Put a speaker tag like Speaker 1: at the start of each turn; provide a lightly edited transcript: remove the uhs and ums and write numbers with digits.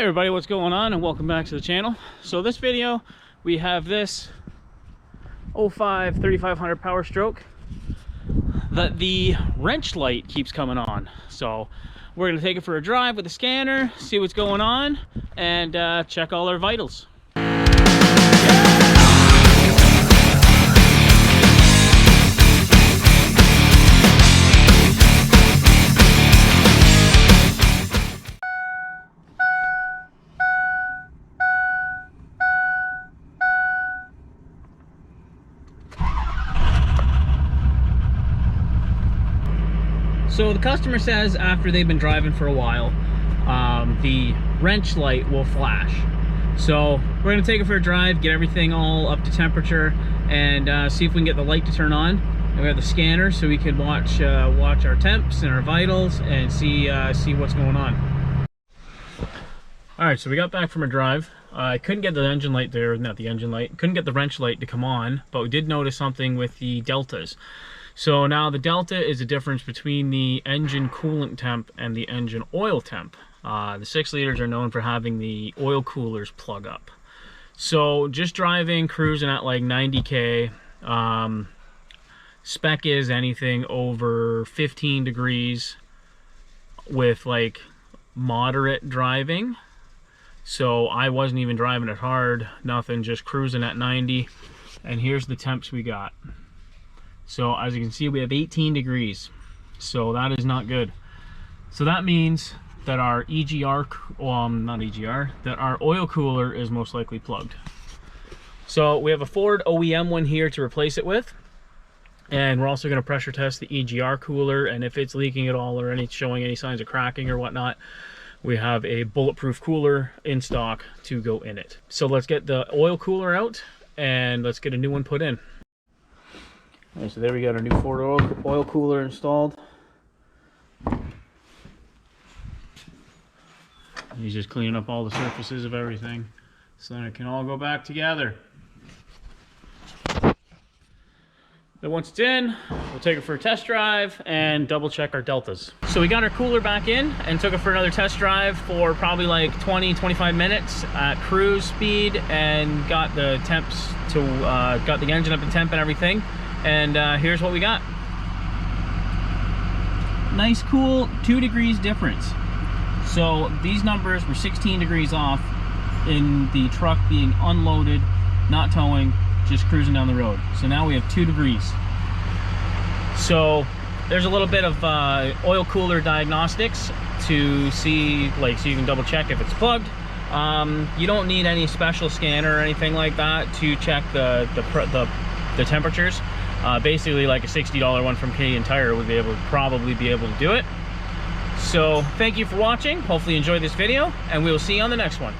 Speaker 1: Hey everybody, what's going on, and welcome back to the channel. So this video, we have this 05 3500 Powerstroke that the wrench light keeps coming on. So we're going to take it for a drive with the scanner, see what's going on, and check all our vitals. So the customer says after they've been driving for a while, the wrench light will flash. So we're going to take it for a drive, get everything all up to temperature, and see if we can get the light to turn on. And we have the scanner so we can watch our temps and our vitals and see what's going on. All right, so we got back from a drive. I couldn't get the engine light there, not the engine light, couldn't get the wrench light to come on, but we did notice something with the deltas. So now the delta is the difference between the engine coolant temp and the engine oil temp. The 6 liters are known for having the oil coolers plug up. So just driving, cruising at like 90K, spec is anything over 15 degrees with like moderate driving. So I wasn't even driving it hard, nothing, just cruising at 90. And here's the temps we got. So as you can see, we have 18 degrees. So that is not good. So that means that our that our oil cooler is most likely plugged. So we have a Ford OEM one here to replace it with. And we're also going to pressure test the EGR cooler, and if it's leaking at all or showing any signs of cracking or whatnot, we have a bulletproof cooler in stock to go in it. So let's get the oil cooler out and let's get a new one put in. All right, so there we got our new Ford oil cooler installed. He's just cleaning up all the surfaces of everything so that it can all go back together. Then once it's in, we'll take it for a test drive and double check our deltas. So we got our cooler back in and took it for another test drive for probably like 20-25 minutes at cruise speed, and got the temps to got the engine up to temp and everything. And here's what we got. Nice cool 2 degrees difference. So these numbers were 16 degrees off in the truck being unloaded, not towing, just cruising down the road. So now we have 2 degrees. So there's a little bit of oil cooler diagnostics to see, like, so you can double check if it's plugged. You don't need any special scanner or anything like that to check the temperatures. Basically like a $60 one from Canadian Tire would probably be able to do it. So thank you for watching. Hopefully you enjoyed this video, and we will see you on the next one.